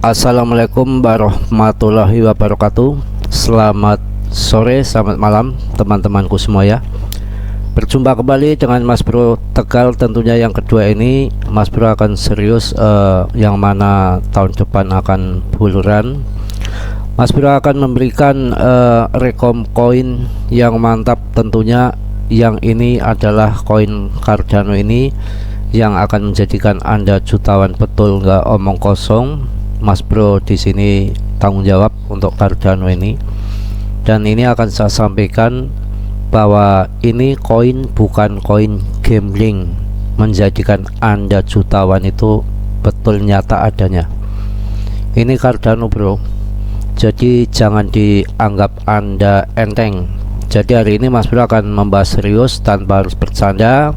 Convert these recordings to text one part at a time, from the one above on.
Assalamualaikum warahmatullahi wabarakatuh. Selamat sore, selamat malam teman-temanku semua ya. Berjumpa kembali dengan Mas Bro Tegal. Tentunya yang kedua ini Mas Bro akan serius, yang mana tahun depan akan buluran. Mas Bro akan memberikan rekom koin yang mantap tentunya. Yang ini adalah koin Cardano ini yang akan menjadikan Anda jutawan betul, nggak omong kosong. Mas Bro di sini tanggung jawab untuk Cardano ini, dan ini akan saya sampaikan bahwa ini koin bukan koin gambling, menjadikan Anda jutawan itu betul nyata adanya. Ini Cardano bro, jadi jangan dianggap Anda enteng. Jadi hari ini Mas Bro akan membahas serius tanpa harus bercanda,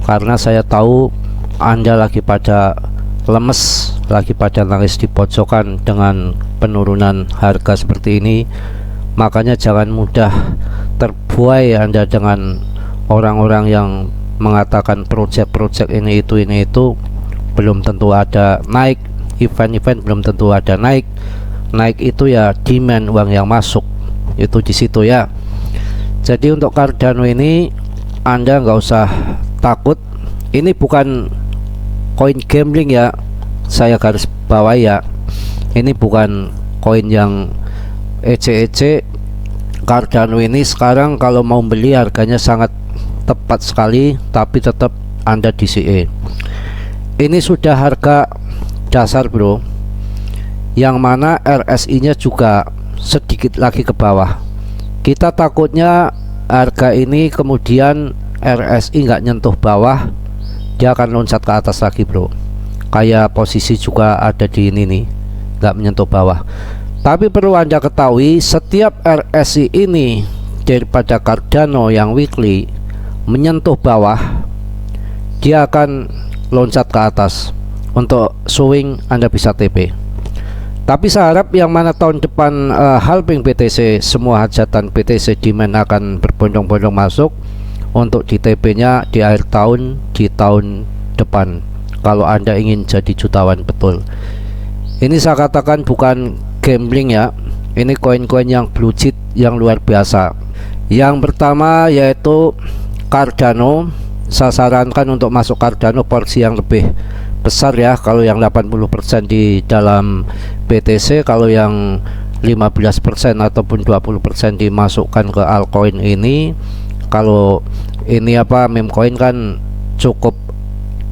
karena saya tahu Anda lagi pada lemes, lagi pada nangis di pojokan dengan penurunan harga seperti ini. Makanya jangan mudah terbuai Anda dengan orang-orang yang mengatakan project ini itu belum tentu ada naik, event belum tentu ada naik itu ya demand, uang yang masuk itu di situ ya. Jadi untuk Cardano ini Anda nggak usah takut, ini bukan koin gambling ya, saya garis bawah ya. Ini bukan koin yang ece-ece. Cardano ini sekarang kalau mau beli harganya sangat tepat sekali, tapi tetap Anda DCA. Ini sudah harga dasar bro, yang mana RSI nya juga sedikit lagi ke bawah. Kita takutnya harga ini kemudian RSI nggak nyentuh bawah, dia akan loncat ke atas lagi bro. Kayak posisi juga ada di ini nih, nggak menyentuh bawah. Tapi perlu Anda ketahui, setiap RSI ini daripada Cardano yang weekly menyentuh bawah, dia akan loncat ke atas. Untuk swing Anda bisa TP. Tapi saya harap yang mana tahun depan halving BTC, semua hajatan BTC demand akan berbondong-bondong masuk untuk di TP nya di akhir tahun, di tahun depan, kalau Anda ingin jadi jutawan betul. Ini saya katakan bukan gambling ya, ini koin-koin yang blue chip yang luar biasa. Yang pertama yaitu Cardano. Saya sarankan untuk masuk Cardano porsi yang lebih besar ya. Kalau yang 80% di dalam BTC, kalau yang 15% ataupun 20% dimasukkan ke altcoin ini. Kalau ini meme coin kan cukup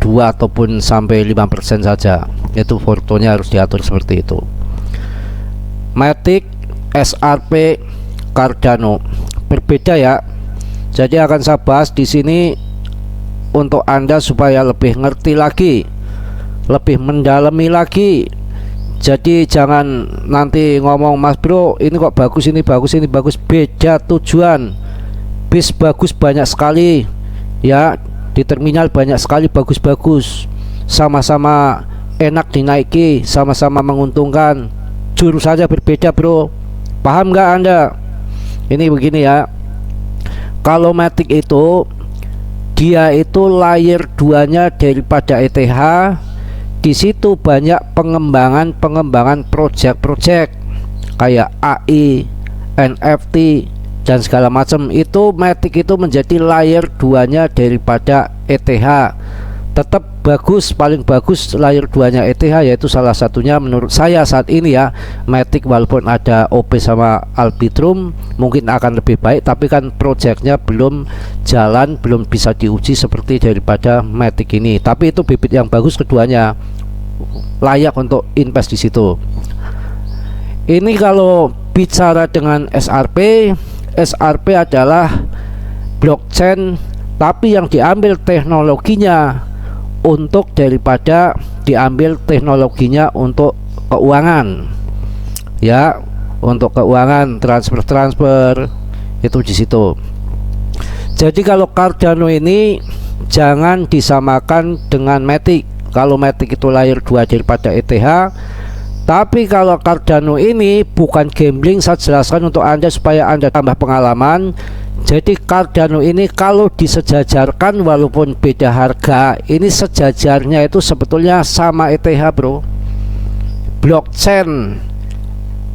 2 ataupun sampai 5% saja, itu fotonya harus diatur seperti itu. Matic, SRP, Cardano berbeda ya. Jadi akan saya bahas di sini untuk Anda supaya lebih ngerti lagi, lebih mendalami lagi. Jadi jangan nanti ngomong, Mas Bro ini kok bagus, ini bagus, ini bagus. Beda tujuan. Bis bagus banyak sekali ya, di terminal banyak sekali bagus-bagus, sama-sama enak dinaiki, sama-sama menguntungkan. Jurusannya berbeda bro, paham nggak Anda? Ini begini ya, kalau Matic itu dia itu layer 2 nya daripada ETH. Di situ banyak pengembangan project kayak AI, NFT dan segala macam. Itu Matic itu menjadi layer 2 nya daripada ETH. Tetap bagus, paling bagus layer 2 nya ETH, yaitu salah satunya menurut saya saat ini ya Matic. Walaupun ada OP sama Arbitrum mungkin akan lebih baik, tapi kan projectnya belum jalan, belum bisa diuji seperti daripada Matic ini. Tapi itu bibit yang bagus, keduanya layak untuk invest di situ. Ini kalau bicara dengan SRP adalah blockchain, tapi yang diambil teknologinya untuk daripada diambil teknologinya untuk keuangan ya, untuk keuangan, transfer itu di situ. Jadi kalau Cardano ini jangan disamakan dengan Matic. Kalau Matic itu layer 2 daripada ETH, tapi kalau Cardano ini bukan gambling. Saya jelaskan untuk Anda supaya Anda tambah pengalaman. Jadi Cardano ini kalau disejajarkan walaupun beda harga, ini sejajarnya itu sebetulnya sama ETH bro. blockchain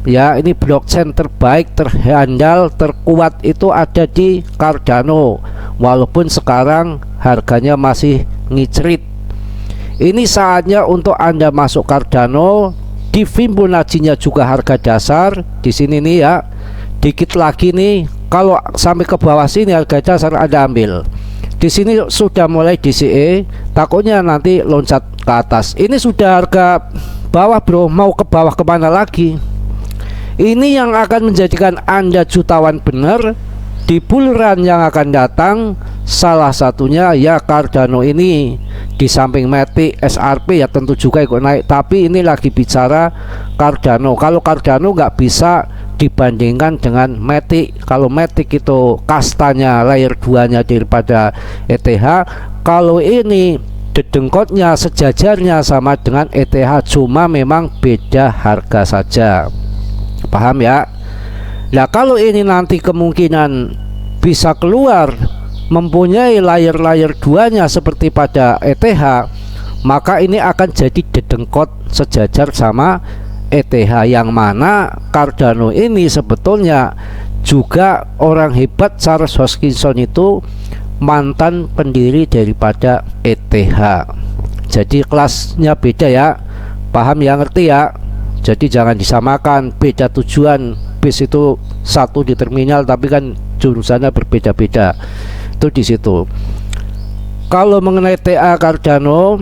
ya, ini blockchain terbaik, terhandal, terkuat itu ada di Cardano, walaupun sekarang harganya masih ngicrit. Ini saatnya untuk Anda masuk Cardano. Di Fibonacci-nya juga harga dasar di sini nih ya, dikit lagi nih, kalau sampai ke bawah sini harga dasar Anda ambil. Di sini sudah mulai DCE, takutnya nanti loncat ke atas. Ini sudah harga bawah bro, mau ke bawah kemana lagi? Ini yang akan menjadikan Anda jutawan benar di bull run yang akan datang. Salah satunya ya Cardano ini. Di samping Matic, SRP ya tentu juga ikut naik, tapi ini lagi bicara Cardano. Kalau Cardano nggak bisa dibandingkan dengan Matic. Kalau Matic itu kastanya layer 2-nya daripada ETH, kalau ini dedengkotnya sejajarnya sama dengan ETH, cuma memang beda harga saja. Paham ya? Nah kalau ini nanti kemungkinan bisa keluar mempunyai layer 2-nya seperti pada ETH, maka ini akan jadi dedengkot sejajar sama ETH, yang mana Cardano ini sebetulnya juga orang hebat. Charles Hoskinson itu mantan pendiri daripada ETH, jadi kelasnya beda ya, paham ya, ngerti ya? Jadi jangan disamakan, beda tujuan. Bis itu satu di terminal tapi kan jurusannya berbeda-beda, itu di situ. Kalau mengenai TA Cardano,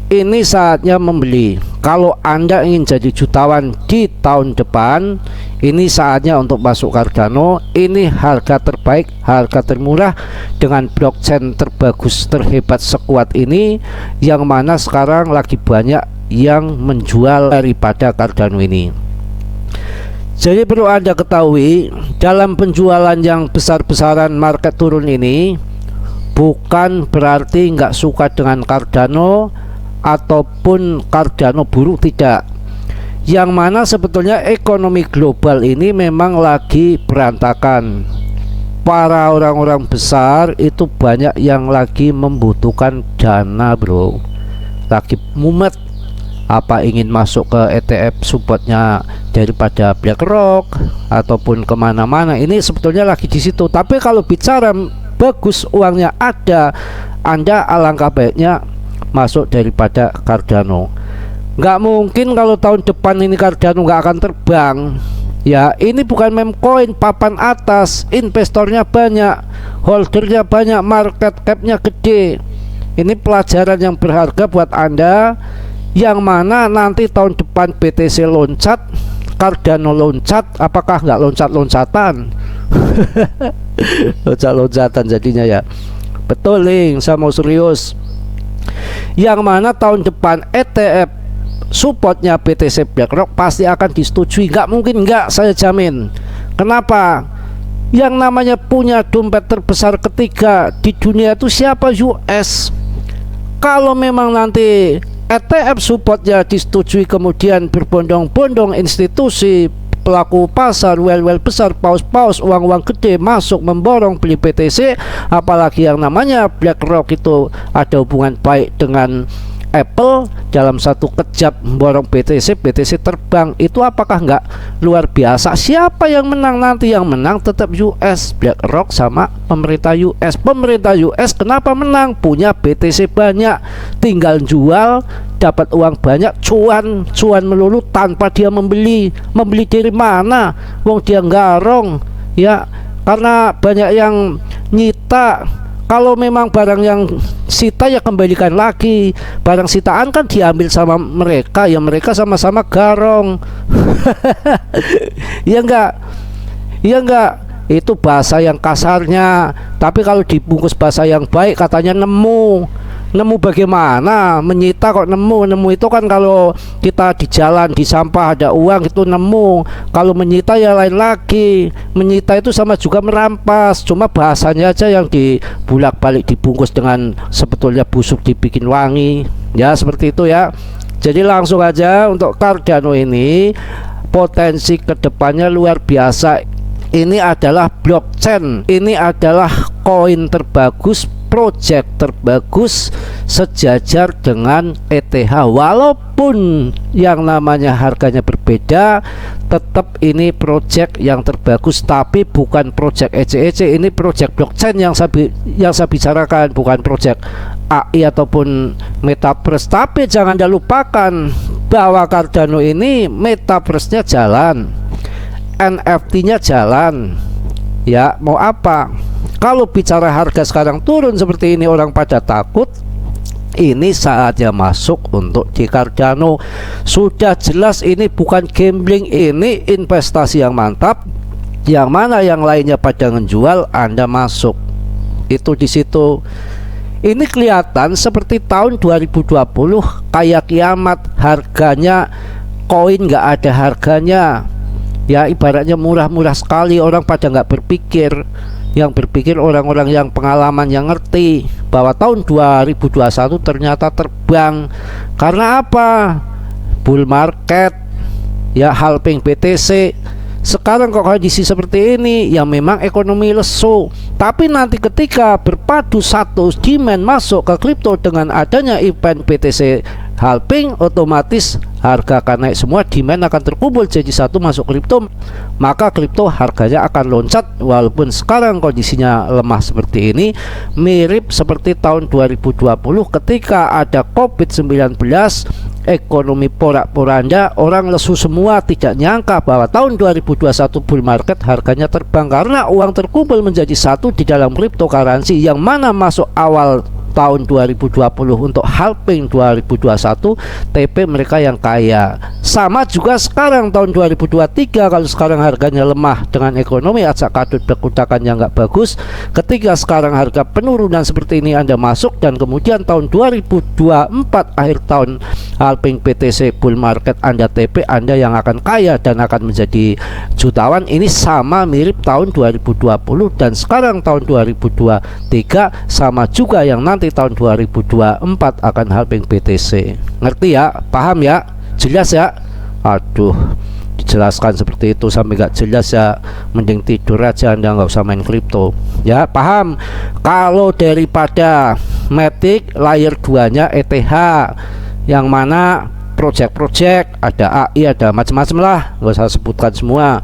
ini saatnya membeli. Kalau Anda ingin jadi jutawan di tahun depan, ini saatnya untuk masuk Cardano. Ini harga terbaik, harga termurah dengan blockchain terbagus, terhebat, sekuat ini, yang mana sekarang lagi banyak yang menjual daripada Cardano ini. Jadi perlu Anda ketahui, dalam penjualan yang besar-besaran market turun ini, bukan berarti nggak suka dengan Cardano ataupun Cardano buruk, tidak. Yang mana sebetulnya ekonomi global ini memang lagi berantakan. Para orang-orang besar itu banyak yang lagi membutuhkan dana bro, lagi mumet. Apa ingin masuk ke ETF supportnya daripada BlackRock ataupun kemana-mana, ini sebetulnya lagi di situ. Tapi kalau bicara bagus, uangnya ada, Anda alangkah baiknya masuk daripada Cardano. Nggak mungkin kalau tahun depan ini Cardano nggak akan terbang ya. Ini bukan meme coin papan atas, investornya banyak, holdernya banyak, market capnya gede. Ini pelajaran yang berharga buat Anda, yang mana nanti tahun depan BTC loncat, Cardano loncat, apakah nggak loncat-loncatan? Loncat-loncatan jadinya ya. Betul Link, saya mau serius. Yang mana tahun depan ETF supportnya BTC BlackRock pasti akan disetujui. Nggak mungkin nggak, saya jamin. Kenapa? Yang namanya punya dompet terbesar ketiga di dunia itu siapa? US. Kalau memang nanti ETF supportnya disetujui, kemudian berbondong-bondong institusi, pelaku pasar, well besar, paus-paus, uang-uang gede masuk memborong beli BTC, apalagi yang namanya BlackRock itu ada hubungan baik dengan Apple, dalam satu kejap memborong BTC terbang, itu apakah nggak luar biasa? Siapa yang menang nanti? Yang menang tetap US, BlackRock sama pemerintah US. Pemerintah US kenapa menang? Punya BTC banyak, tinggal jual, dapat uang banyak, cuan melulu tanpa dia membeli dari mana? Wong dia garong ya, karena banyak yang nyita. Kalau memang barang yang sita ya kembalikan lagi, barang sitaan kan diambil sama mereka, ya mereka sama-sama garong. Ya enggak, itu bahasa yang kasarnya. Tapi kalau dibungkus bahasa yang baik, katanya nemu bagaimana? Menyita kok nemu itu kan kalau kita di jalan, di sampah ada uang itu nemu. Kalau menyita ya lain lagi. Menyita itu sama juga merampas, cuma bahasanya aja yang dibulak-balik, dibungkus dengan sebetulnya busuk dibikin wangi. Ya seperti itu ya. Jadi langsung aja untuk Cardano ini, potensi kedepannya luar biasa. Ini adalah blockchain, ini adalah koin terbagus, project terbagus sejajar dengan ETH. Walaupun yang namanya harganya berbeda, tetap ini project yang terbagus, tapi bukan project ece-ece. Ini project blockchain yang saya bicarakan, bukan project AI ataupun metaverse. Tapi jangan lupakan bahwa Cardano ini metaverse-nya jalan, NFT-nya jalan. Ya, mau apa? Kalau bicara harga sekarang turun seperti ini, orang pada takut. Ini saatnya masuk untuk di Cardano. Sudah jelas ini bukan gambling, ini investasi yang mantap. Yang mana yang lainnya pada ngejual, Anda masuk. Itu di situ. Ini kelihatan seperti tahun 2020 kayak kiamat, harganya koin nggak ada harganya. Ya, ibaratnya murah-murah sekali, orang pada nggak berpikir. Yang berpikir orang-orang yang pengalaman, yang ngerti bahwa tahun 2021 ternyata terbang. Karena apa? Bull market, ya, halving BTC. Sekarang kok kondisi seperti ini, ya memang ekonomi lesu. Tapi nanti ketika berpadu satu demand masuk ke kripto dengan adanya event BTC halving, otomatis harga akan naik semua, demand akan terkumpul jadi satu masuk kripto, maka kripto harganya akan loncat. Walaupun sekarang kondisinya lemah seperti ini, mirip seperti tahun 2020 ketika ada COVID-19, ekonomi porak-poranda, orang lesu semua, tidak nyangka bahwa tahun 2021 bull market harganya terbang karena uang terkumpul menjadi satu di dalam cryptocurrency, yang mana masuk awal tahun 2020 untuk halving 2021, TP mereka yang kaya. Sama juga sekarang tahun 2023, kalau sekarang harganya lemah dengan ekonomi acak kadut berkudakan yang nggak bagus, ketika sekarang harga penurunan seperti ini Anda masuk, dan kemudian tahun 2024 akhir tahun halving BTC bull market Anda TP, Anda yang akan kaya dan akan menjadi jutawan. Ini sama mirip tahun 2020 dan sekarang tahun 2023, sama juga yang nanti tahun 2024 akan halving BTC. Ngerti ya? Paham ya? Jelas ya? Aduh, dijelaskan seperti itu sampai nggak jelas ya, mending tidur aja, Anda nggak usah main kripto ya. Paham? Kalau daripada Matic layer 2 nya ETH, yang mana project-project ada AI, ada macam-macam lah, nggak usah sebutkan semua.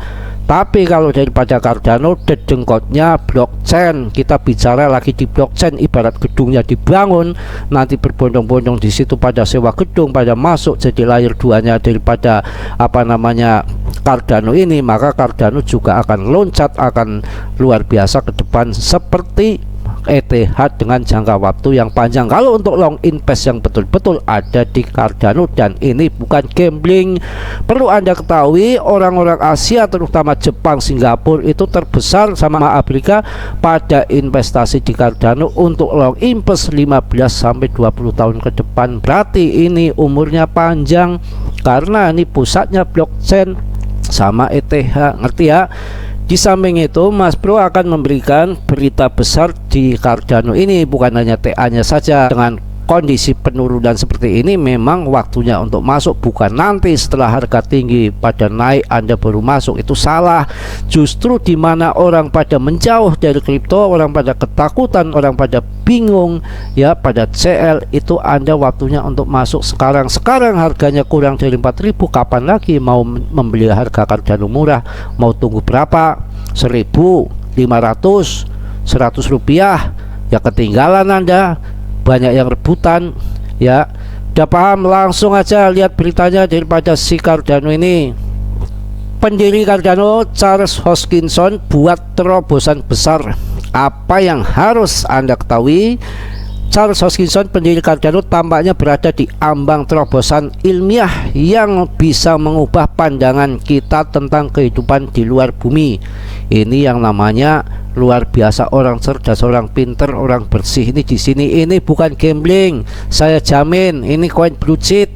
Tapi kalau daripada Cardano, dedengkotnya blockchain. Kita bicara lagi di blockchain, ibarat gedungnya dibangun, nanti berbondong-bondong di situ pada sewa gedung, pada masuk jadi layer 2-nya daripada apa namanya Cardano ini, maka Cardano juga akan loncat, akan luar biasa ke depan seperti ETH dengan jangka waktu yang panjang. Kalau untuk long invest yang betul-betul ada di Cardano, dan ini bukan gambling. Perlu Anda ketahui, orang-orang Asia terutama Jepang, Singapura itu terbesar sama Afrika pada investasi di Cardano untuk long invest 15 sampai 20 tahun ke depan. Berarti ini umurnya panjang karena ini pusatnya blockchain sama ETH. Ngerti ya? Di samping itu, Mas Bro akan memberikan berita besar di Cardano ini, bukan hanya TA-nya saja. Dengan kondisi penurunan seperti ini, memang waktunya untuk masuk, bukan nanti setelah harga tinggi pada naik Anda baru masuk. Itu salah. Justru di mana orang pada menjauh dari kripto, orang pada ketakutan, orang pada bingung ya pada CL, itu Anda waktunya untuk masuk sekarang. Sekarang harganya kurang dari 4.000, kapan lagi mau membeli harga Cardano murah? Mau tunggu berapa? 1.500, 100 rupiah? Ya ketinggalan Anda. Banyak yang rebutan ya. Udah paham? Langsung aja lihat beritanya daripada si Cardano ini. Pendiri Cardano, Charles Hoskinson, buat terobosan besar. Apa yang harus Anda ketahui? Charles Hoskinson, pendiri Cardano, tampaknya berada di ambang terobosan ilmiah yang bisa mengubah pandangan kita tentang kehidupan di luar bumi. Ini yang namanya luar biasa, orang cerdas, orang pinter, orang bersih. Ini di sini, ini bukan gambling. Saya jamin ini koin blue chip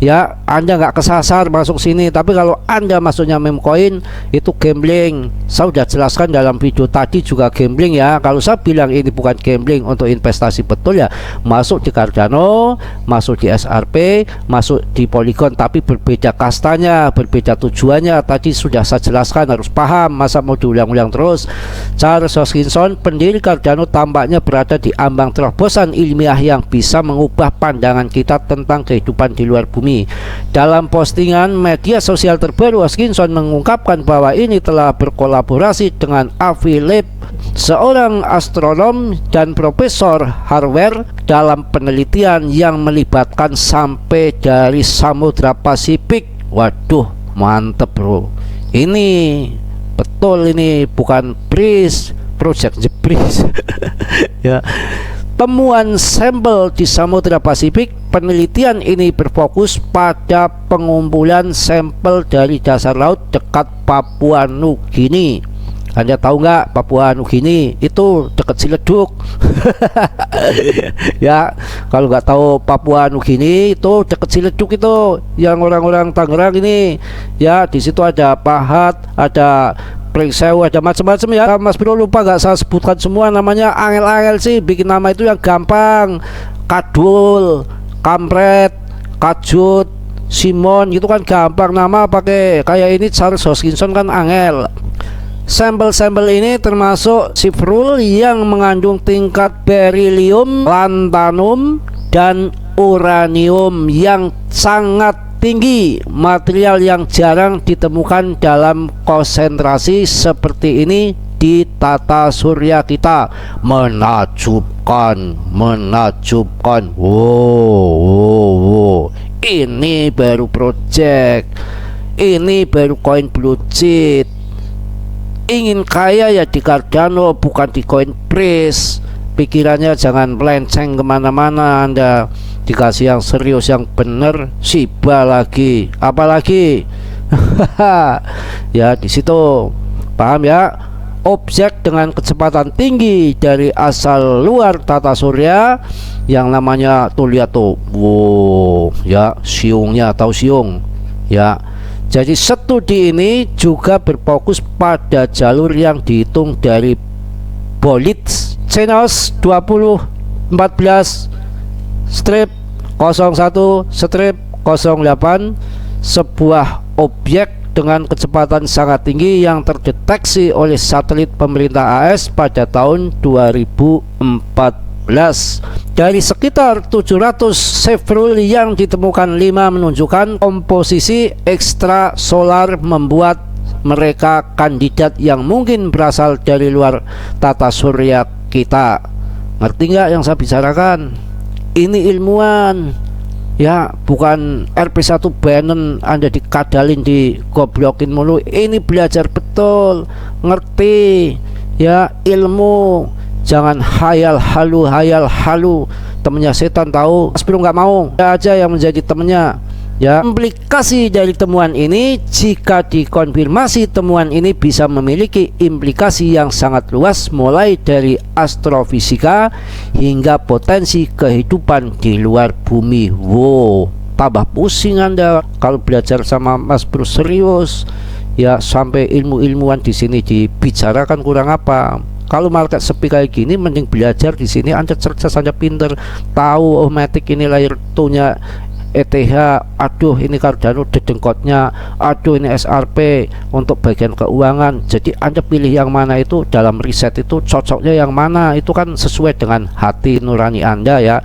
ya. Anda nggak kesasar masuk sini. Tapi kalau Anda masuknya meme coin, itu gambling. Saya sudah jelaskan dalam video tadi juga gambling ya. Kalau saya bilang ini bukan gambling untuk investasi betul ya, masuk di Cardano, masuk di SRP, masuk di Polygon, tapi berbeda kastanya, berbeda tujuannya. Tadi sudah saya jelaskan, harus paham, masa mau diulang-ulang terus. Charles Hoskinson, pendiri Cardano, tampaknya berada di ambang terobosan ilmiah yang bisa mengubah pandangan kita tentang kehidupan di luar bumi. Dalam postingan media sosial terbaru, Hoskinson mengungkapkan bahwa ini telah berkolaborasi dengan Avi Loeb, seorang astronom dan profesor hardware, dalam penelitian yang melibatkan sampai dari Samudra Pasifik. Waduh, mantep bro. Ini betul, ini bukan project jebris. Ya. Temuan sampel di Samudra Pasifik. Penelitian ini berfokus pada pengumpulan sampel dari dasar laut dekat Papua Nugini. Anda tahu nggak Papua Nugini itu dekat Ciledug? Ya, kalau nggak tahu Papua Nugini itu dekat Ciledug, itu yang orang-orang Tangerang ini. Ya, di situ ada pahat, ada Pringsewu, ada macam-macam ya. Mas Bro lupa nggak saya sebutkan semua namanya. Angel-angel sih bikin nama itu yang gampang. Kadul, Kampret, Kajut, Simon, itu kan gampang nama pakai. Kayak ini Charles Hoskinson kan angel. Sampel-sampel ini termasuk sifrul yang mengandung tingkat berilium, lantanum, dan uranium yang sangat tinggi, material yang jarang ditemukan dalam konsentrasi seperti ini di tata surya kita. Menakjubkan, menakjubkan. Wow. Ini baru project, ini baru koin blue chip. Ingin kaya ya di Cardano, bukan di Coinbase. Pikirannya jangan melenceng kemana-mana. Anda dikasih yang serius, yang bener, Shiba lagi, apalagi. Ya di situ paham ya. Objek dengan kecepatan tinggi dari asal luar tata surya yang namanya, tuh lihat tuh, wow ya, siungnya, tahu siung ya. Jadi studi ini juga berfokus pada jalur yang dihitung dari Bolitz Channels 2014 strip 01 strip 08, sebuah objek dengan kecepatan sangat tinggi yang terdeteksi oleh satelit pemerintah AS pada tahun 2014. Dari sekitar 700 sefrul yang ditemukan, 5 menunjukkan komposisi ekstra solar, membuat mereka kandidat yang mungkin berasal dari luar tata surya kita. Ngerti nggak yang saya bicarakan? Ini ilmuwan ya, bukan RP1 Bannon Anda dikadalin, digoblokin mulu. Ini belajar betul, ngerti ya ilmu. Jangan hayal halu. Temennya setan tahu, Mas Bro nggak mau, dia aja yang menjadi temennya ya. Implikasi dari temuan ini, jika dikonfirmasi, temuan ini bisa memiliki implikasi yang sangat luas, mulai dari astrofisika hingga potensi kehidupan di luar bumi. Wow, tambah pusing Anda kalau belajar sama Mas Bro serius ya. Sampai ilmu-ilmuwan di sini dibicarakan kurang apa. Kalau market sepi kayak gini, mending belajar di sini. Anda cerdas, Anda pinter, tahu oh matic ini layer 2-nya ETH, aduh ini Cardano dedengkotnya, aduh ini SRP untuk bagian keuangan. Jadi Anda pilih yang mana, itu dalam riset itu cocoknya yang mana, itu kan sesuai dengan hati nurani Anda ya.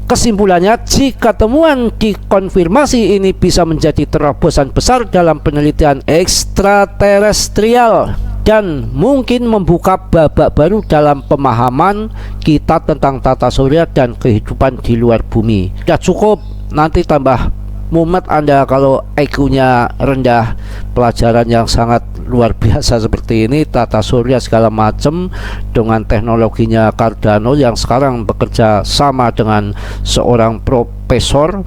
Kesimpulannya, jika temuan dikonfirmasi ini bisa menjadi terobosan besar dalam penelitian ekstraterestrial dan mungkin membuka babak baru dalam pemahaman kita tentang tata surya dan kehidupan di luar bumi. Ya cukup, nanti tambah mumet Anda kalau IQ-nya rendah. Pelajaran yang sangat luar biasa seperti ini, tata surya segala macam, dengan teknologinya Cardano yang sekarang bekerja sama dengan seorang profesor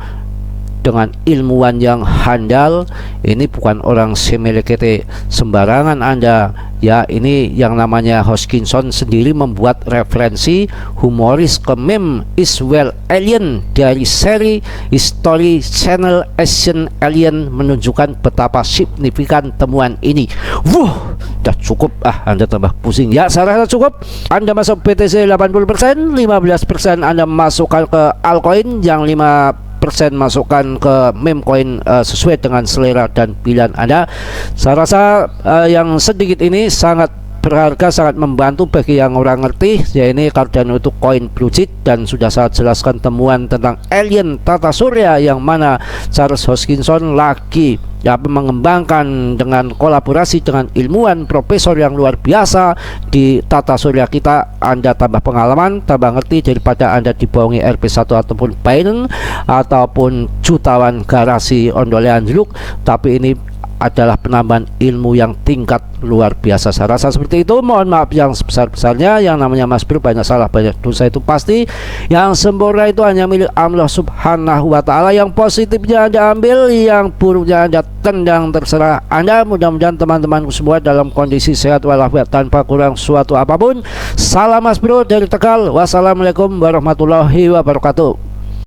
dengan ilmuwan yang handal. Ini bukan orang semelekete sembarangan Anda ya. Ini yang namanya Hoskinson sendiri membuat referensi humoris ke meme Is Well Alien dari seri History Channel Asian Alien, menunjukkan betapa signifikan temuan ini. Udah cukup Anda tambah pusing ya. Saya rasa cukup. Anda masuk BTC 80%, 15% Anda masukkan ke altcoin, yang 5% masukkan ke meme coin sesuai dengan selera dan pilihan Anda. Saya rasa yang sedikit ini sangat berharga, sangat membantu bagi yang orang ngerti ya. Ini Cardano itu koin blue chip, dan sudah saya jelaskan temuan tentang alien tata surya yang mana Charles Hoskinson lagi ya mengembangkan dengan kolaborasi dengan ilmuwan profesor yang luar biasa di tata surya kita. Anda tambah pengalaman, tambah ngerti daripada Anda dibohongi RP1 ataupun Binance ataupun jutawan garasi ondolean jeruk. Tapi ini adalah penambahan ilmu yang tingkat luar biasa. Saya rasa seperti itu. Mohon maaf yang sebesar-besarnya. Yang namanya Mas Bro, banyak salah banyak dosa itu pasti. Yang sempurna itu hanya milik Allah Subhanahu wa Ta'ala. Yang positifnya Anda ambil, yang buruknya Anda tendang, terserah Anda. Mudah-mudahan teman-temanku semua dalam kondisi sehat walafiat tanpa kurang suatu apapun. Salam Mas Bro dari Tegal. Wassalamualaikum warahmatullahi wabarakatuh.